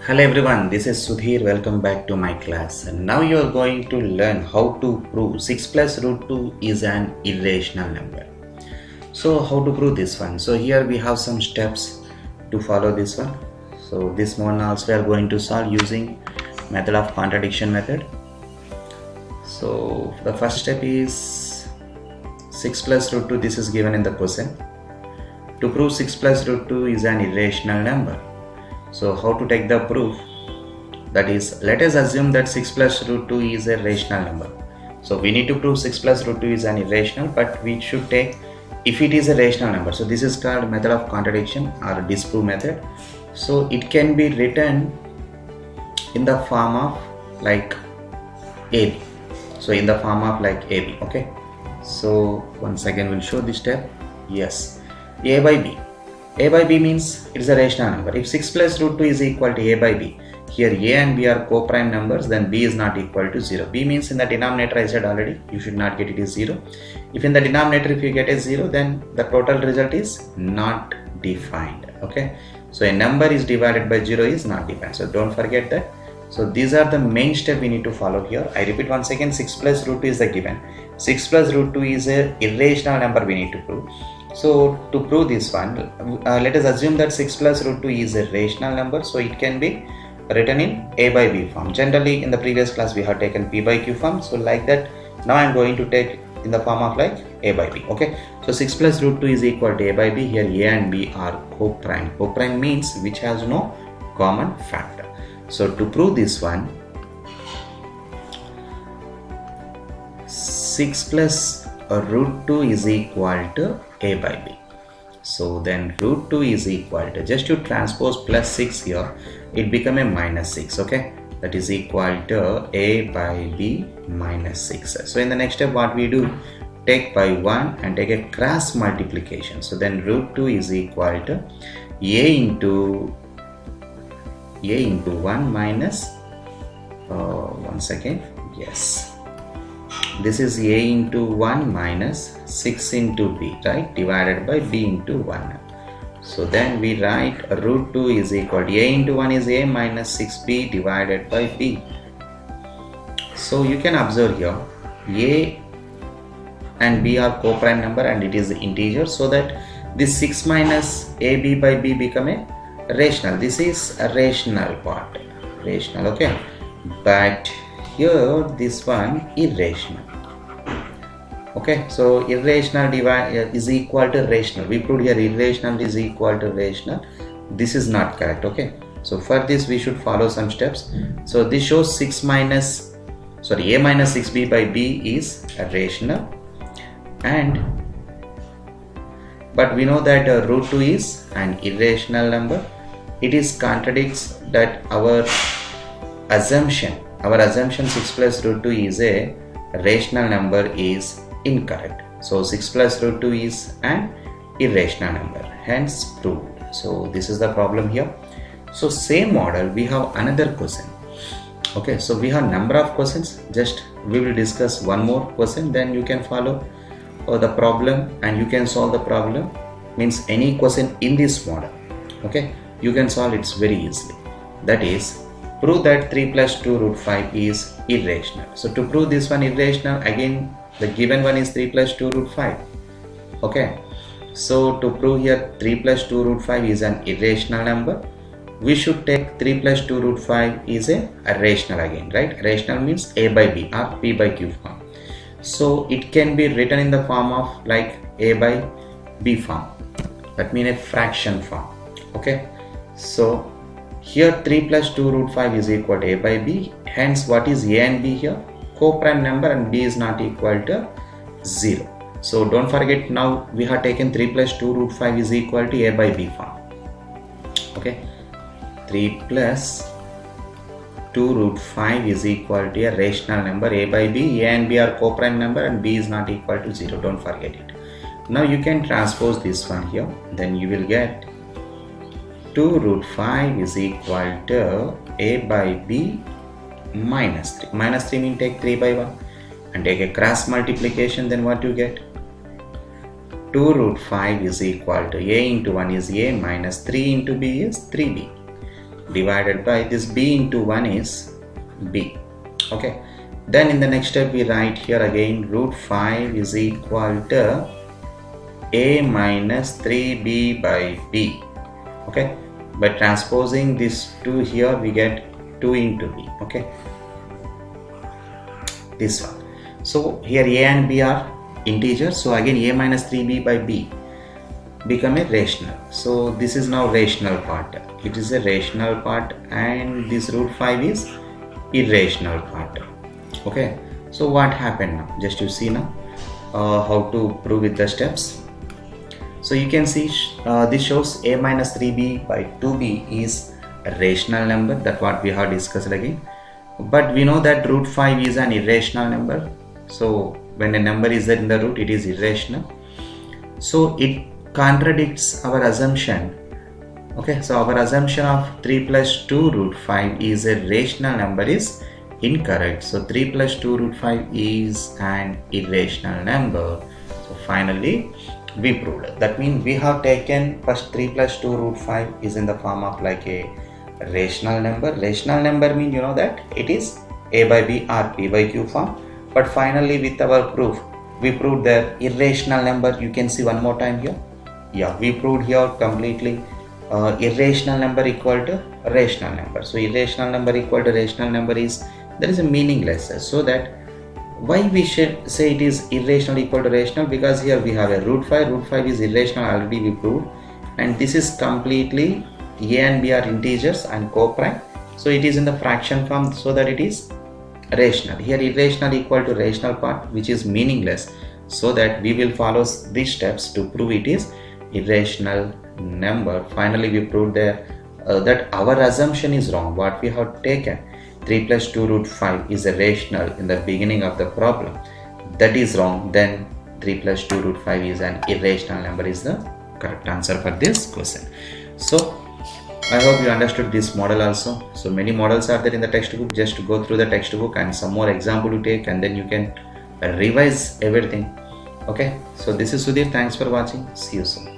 Hello everyone, this is Sudhir. Welcome back to my class. And now you are going to learn how to prove 6 plus root 2 is an irrational number. So how to prove this one? So here we have some steps to follow this one. So this one also we are going to solve using method of contradiction method. So the first step is 6 plus root 2, this is given in the question. To prove 6 plus root 2 is an irrational number. So how to take the proof? That is, let us assume that 6 plus root 2 is a rational number. So we need to prove 6 plus root 2 is an irrational, but we should take if it is a rational number. So this is called method of contradiction or disprove method. So it can be written in the form of like AB. So in the form of like AB, okay. So once again we'll show this step. Yes, A by B. A by B means it is a rational number. If 6 plus root 2 is equal to A by B, here A and B are co-prime numbers, then B is not equal to 0. B means in the denominator, I said already, you should not get it is 0. If in the denominator, if you get a 0, then the total result is not defined. Okay. So a number is divided by 0 is not defined. So don't forget that. So these are the main steps we need to follow here. I repeat once again, 6 plus root 2 is the given. 6 plus root 2 is a irrational number we need to prove. So to prove this one, let us assume that 6 plus root 2 is a rational number. So it can be written in A by B form. Generally in the previous class we have taken P by Q form. So like that, now I am going to take in the form of like A by B. Okay. So 6 plus root 2 is equal to A by B. Here A and B are co-prime. Co-prime means which has no common factor. So to prove this one, 6 plus root 2 is equal to A by B. So then root 2 is equal to, just to transpose plus 6 here, it become a minus 6. Okay, that is equal to A by B minus 6. So in the next step what we do, take by 1 and take a cross multiplication. So then root 2 is equal to A into 1 minus one second, yes, this is A into 1 minus 6 into B, right, divided by B into 1. So then we write root 2 is equal to A into 1 is A minus 6B divided by B. So you can observe here A and B are co-prime number and it is integer, so that this 6 minus AB by B become a rational. This is a rational part, rational, okay, but here this one irrational. Okay, so irrational is equal to rational. We proved here irrational is equal to rational. This is not correct. Okay, so for this we should follow some steps. So this shows A minus 6B by B is a rational, and but we know that root 2 is an irrational number. It is contradicts that our assumption 6 plus root 2 is a rational number is incorrect. So 6 plus root 2 is an irrational number, hence proved. So this is the problem here. So same model we have another question. Okay, so we have number of questions. Just we will discuss one more question, then you can follow the problem and you can solve the problem. Means any question in this model, okay, you can solve it very easily. That is, prove that 3 plus 2 root 5 is irrational. So to prove this one irrational, again the given one is 3 plus 2 root 5. Okay, so to prove here 3 plus 2 root 5 is an irrational number, we should take 3 plus 2 root 5 is a rational again, right? Rational means A by B or P by Q form. So it can be written in the form of like A by B form, that means a fraction form. Okay, so here 3 plus 2 root 5 is equal to A by B. Hence what is A and B here? Co-prime number, and B is not equal to 0. So don't forget, now we have taken 3 plus 2 root 5 is equal to A by B form. Okay, 3 plus 2 root 5 is equal to a rational number A by B. A and B are co-prime number and B is not equal to 0. Don't forget it. Now you can transpose this one here, then you will get 2 root 5 is equal to A by B minus 3. Minus 3 means take 3 by 1 and take a cross multiplication, then what you get? 2 root 5 is equal to A into 1 is A minus 3 into B is 3B. divided by this b into 1 is b. Okay, then in the next step we write here again root 5 is equal to a minus 3b by b. Okay, by transposing this 2 here we get 2 into b. Okay, this one. So here a and b are integers, so again a minus 3b by b become a rational. So this is now rational part. It is a rational part, and this root 5 is irrational part. Okay, so what happened now? Just you see now how to prove with the steps. So you can see this shows a minus 3b by 2b is a rational number. That what we have discussed again. But we know that root 5 is an irrational number. So when a number is there in the root, it is irrational. So it contradicts our assumption. Okay, so our assumption of 3 plus 2 root 5 is a rational number is incorrect. So 3 plus 2 root 5 is an irrational number. So finally we proved it. That means we have taken first 3 plus 2 root 5 is in the form of like a rational number. Rational number means you know that it is a by b or p by q form. But finally with our proof we proved the irrational number. You can see one more time here. Yeah, we proved here completely irrational number equal to rational number. So irrational number equal to rational number is, there is a meaningless. So that why we should say it is irrational equal to rational, because here we have a root 5. Root 5 is irrational, already we proved, and this is completely a and b are integers and co-prime, so it is in the fraction form, so that it is rational. Here irrational equal to rational part, which is meaningless, so that we will follow these steps to prove it is irrational number. Finally we proved that our assumption is wrong. What we have taken 3 plus 2 root 5 is a rational in the beginning of the problem, that is wrong. Then 3 plus 2 root 5 is an irrational number is the correct answer for this question. So I hope you understood this model also. So many models are there in the textbook. Just go through the textbook and some more example to take, and then you can revise everything. Okay, so this is Sudhir. Thanks for watching. See you soon.